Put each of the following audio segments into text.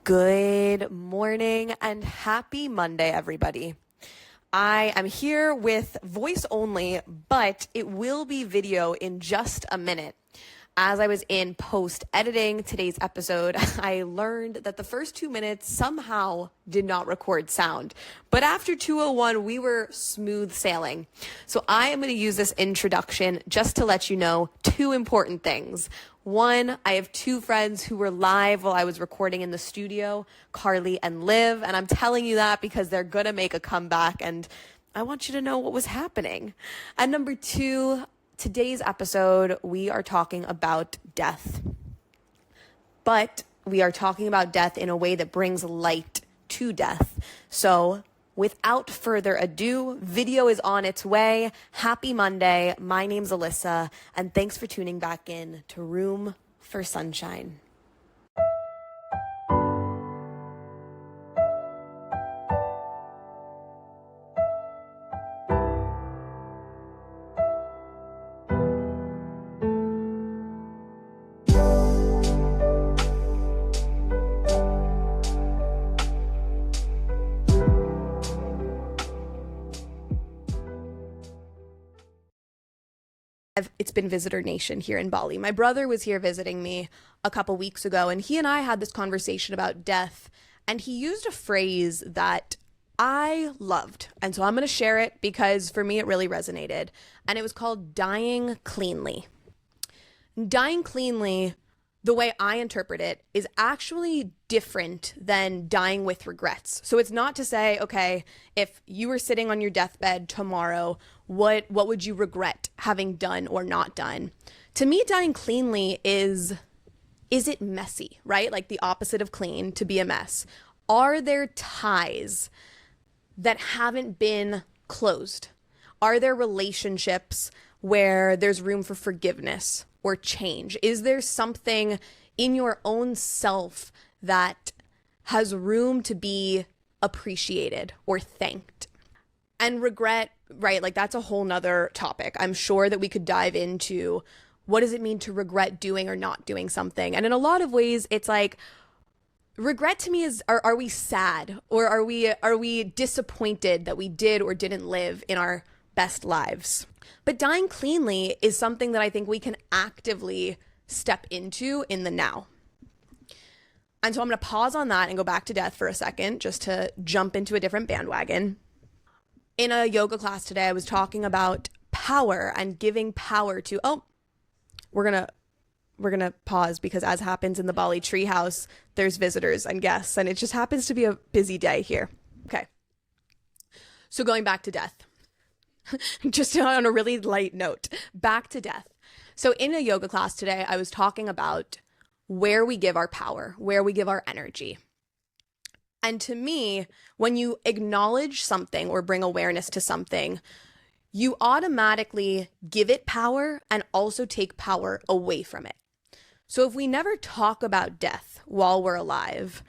Good morning and happy Monday, everybody. I am here with voice only, but it will be video in just a minute. As I was in post editing today's episode, I learned that the first 2 minutes somehow did not record sound. But after 2:01, we were smooth sailing. So I am going to use this introduction just to let you know two important things. One, I have two friends who were live while I was recording in the studio, Carly and Liv, and I'm telling you that because they're going to make a comeback and I want you to know what was happening. And number two, today's episode, we are talking about death. But we are talking about death in a way that brings light to death. So without further ado, video is on its way. Happy Monday. My name's Alyssa, and thanks for tuning back in to Room for Sunshine. It's been visitor nation here in Bali. My brother was here visiting me a couple weeks ago, and he and I had this conversation about death, and he used a phrase that I loved. And so I'm going to share it because for me it really resonated. And it was called dying cleanly. Dying cleanly, the way I interpret it, is actually different than dying with regrets. So it's not to say, okay, if you were sitting on your deathbed tomorrow, what would you regret having done or not done? To me, dying cleanly is it messy, right? Like the opposite of clean, to be a mess. Are there ties that haven't been closed? Are there relationships where there's room for forgiveness or change? Is there something in your own self that has room to be appreciated or thanked? And regret, right? Like that's a whole nother topic. I'm sure that we could dive into what does it mean to regret doing or not doing something? And in a lot of ways, it's like regret to me is, are we sad or are we disappointed that we did or didn't live in our best lives? But dying cleanly is something that I think we can actively step into in the now. And so I'm going to pause on that and go back to death for a second, just to jump into a different bandwagon. In a yoga class today, I was talking about power and giving power to, we're going to pause because as happens in the Bali treehouse, there's visitors and guests, and it just happens to be a busy day here. Okay. So going back to death, just on a really light note, back to death. So in a yoga class today, I was talking about where we give our power, where we give our energy. And to me, when you acknowledge something or bring awareness to something, you automatically give it power and also take power away from it. So if we never talk about death while we're alive,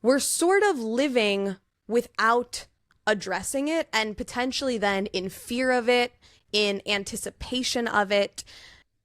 we're sort of living without addressing it and potentially then in fear of it, in anticipation of it.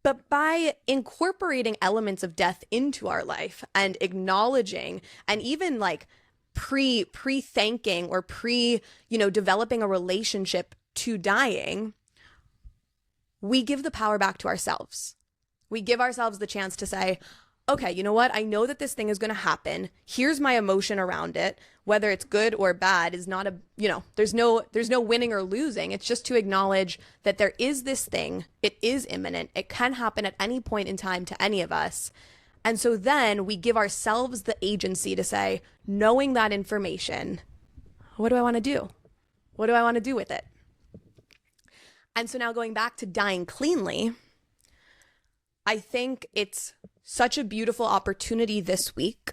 But by incorporating elements of death into our life and acknowledging and even like pre-thanking or developing a relationship to dying, we give the power back to ourselves. We give ourselves the chance to say, okay, you know what? I know that this thing is going to happen. Here's my emotion around it. Whether it's good or bad is not there's no winning or losing. It's just to acknowledge that there is this thing. It is imminent. It can happen at any point in time to any of us. And so then we give ourselves the agency to say, knowing that information, what do I want to do? What do I want to do with it? And so now going back to dying cleanly, I think it's such a beautiful opportunity this week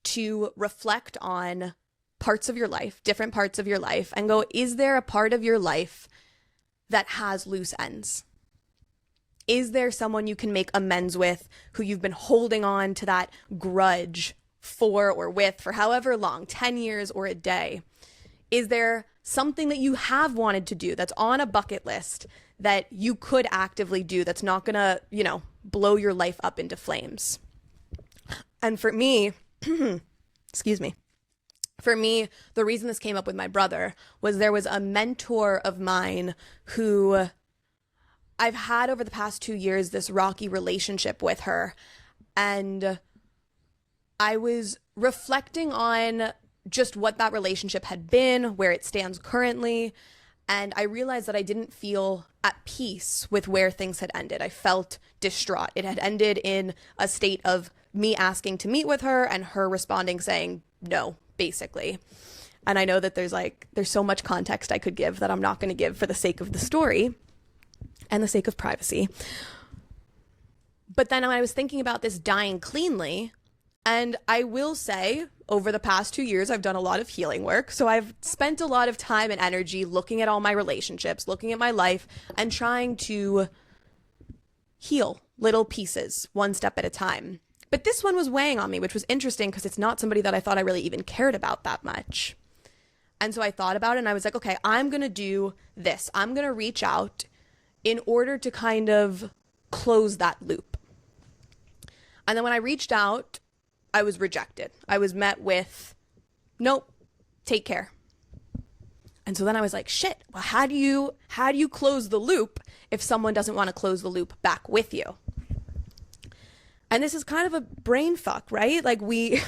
to reflect on parts of your life, different parts of your life, and go, is there a part of your life that has loose ends? Is there someone you can make amends with who you've been holding on to that grudge for or with for however long, 10 years or a day? Is there something that you have wanted to do that's on a bucket list that you could actively do that's not gonna, blow your life up into flames? And for me, Excuse me. For me, the reason this came up with my brother was there was a mentor of mine who I've had over the past 2 years this rocky relationship with her. And I was reflecting on just what that relationship had been, where it stands currently. And I realized that I didn't feel at peace with where things had ended. I felt distraught. It had ended in a state of me asking to meet with her and her responding saying no, basically. And I know that there's so much context I could give that I'm not going to give for the sake of the story and the sake of privacy. But then I was thinking about this dying cleanly, and I will say over the past 2 years, I've done a lot of healing work. So I've spent a lot of time and energy looking at all my relationships, looking at my life, and trying to heal little pieces, one step at a time. But this one was weighing on me, which was interesting because it's not somebody that I thought I really even cared about that much. And so I thought about it and I was like, okay, I'm going to do this. I'm going to reach out in order to kind of close that loop. And then when I reached out, I was rejected. I was met with, nope, take care. And so then I was like, shit, well, how do you close the loop if someone doesn't want to close the loop back with you? And this is kind of a brain fuck, right? Like we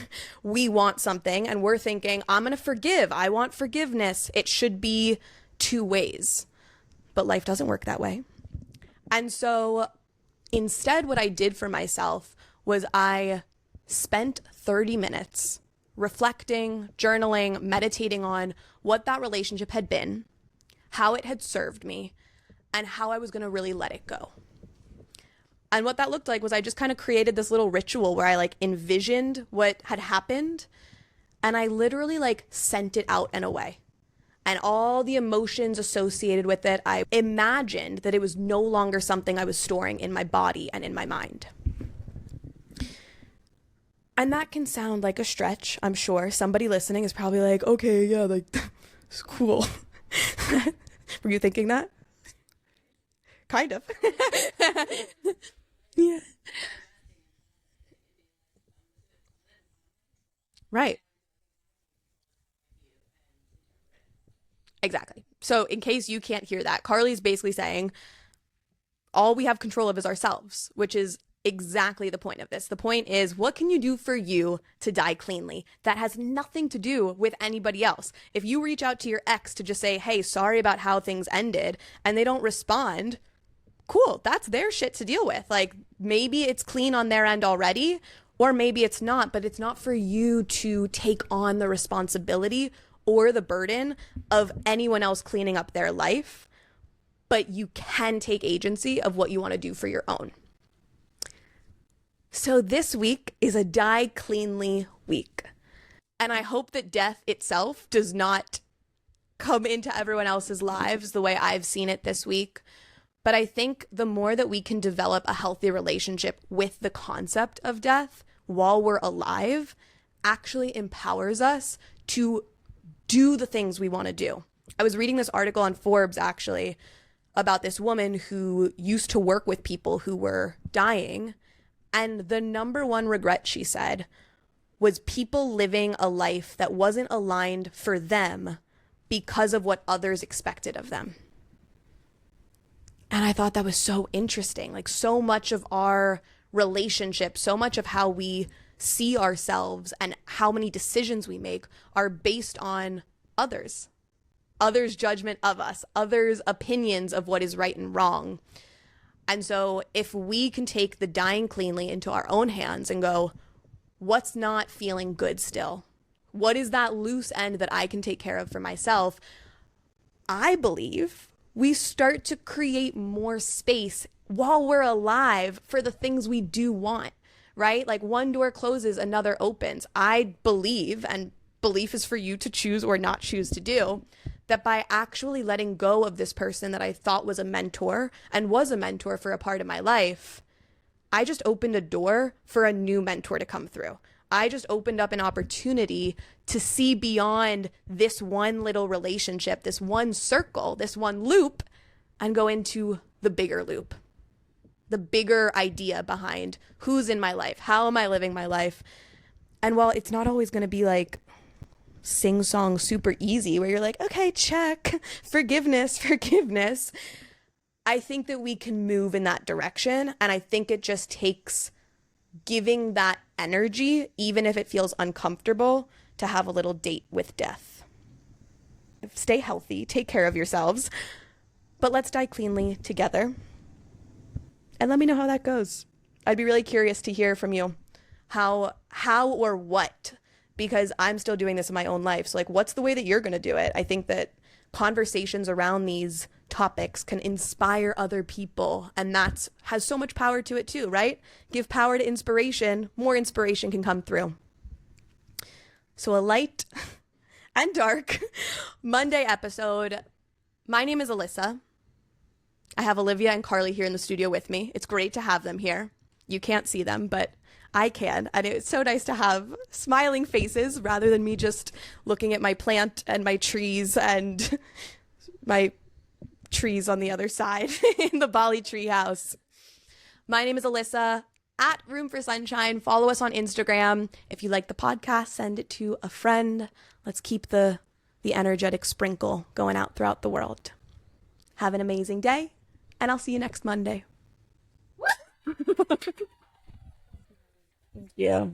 want something and we're thinking, I'm going to forgive. I want forgiveness. It should be two ways. But life doesn't work that way. And so instead, what I did for myself was I spent 30 minutes reflecting, journaling, meditating on what that relationship had been, how it had served me, and how I was going to really let it go. And what that looked like was I just kind of created this little ritual where I envisioned what had happened, and I literally sent it out and away. And all the emotions associated with it, I imagined that it was no longer something I was storing in my body and in my mind. And that can sound like a stretch, I'm sure. Somebody listening is probably like, okay, yeah, it's cool. Were you thinking that? Kind of. Yeah. Right. Exactly. So in case you can't hear that, Carly's basically saying all we have control of is ourselves, which is exactly the point of this. The point is, what can you do for you to die cleanly? That has nothing to do with anybody else. If you reach out to your ex to just say, hey, sorry about how things ended, and they don't respond, cool, that's their shit to deal with. Maybe it's clean on their end already, or maybe it's not, but it's not for you to take on the responsibility or the burden of anyone else cleaning up their life, but you can take agency of what you want to do for your own. So this week is a die cleanly week. And I hope that death itself does not come into everyone else's lives the way I've seen it this week. But I think the more that we can develop a healthy relationship with the concept of death while we're alive actually empowers us to do the things we want to do. I was reading this article on Forbes actually about this woman who used to work with people who were dying. And the number one regret, she said, was people living a life that wasn't aligned for them because of what others expected of them. And I thought that was so interesting. So much of our relationship, so much of how we see ourselves and how many decisions we make are based on others' judgment of us, others' opinions of what is right and wrong. And so if we can take the dying cleanly into our own hands and go, what's not feeling good still? What is that loose end that I can take care of for myself? I believe we start to create more space while we're alive for the things we do want, right? One door closes, another opens. I believe, and belief is for you to choose or not choose to do, that by actually letting go of this person that I thought was a mentor and was a mentor for a part of my life, I just opened a door for a new mentor to come through. I just opened up an opportunity to see beyond this one little relationship, this one circle, this one loop, and go into the bigger loop, the bigger idea behind who's in my life, how am I living my life, And while it's not always going to be like sing song super easy where you're like, okay, check, forgiveness, forgiveness, I think that we can move in that direction. And I think it just takes giving that energy, even if it feels uncomfortable, to have a little date with death. Stay healthy, take care of yourselves, but let's die cleanly together. And let me know how that goes. I'd be really curious to hear from you how or what, because I'm still doing this in my own life. So like, what's the way that you're going to do it? I think that conversations around these topics can inspire other people, and that's has so much power to it too, right? Give power to inspiration, more inspiration can come through. So a light and dark Monday episode. My name is Alyssa. I have Olivia and Carly here in the studio with me. It's great to have them here. You can't see them, but I can. And it's so nice to have smiling faces rather than me just looking at my plant and my trees and my trees on the other side in the Bali tree house. My name is Alyssa, at Room for Sunshine. Follow us on Instagram. If you like the podcast, send it to a friend. Let's keep the energetic sprinkle going out throughout the world. Have an amazing day, and I'll see you next Monday. Yeah.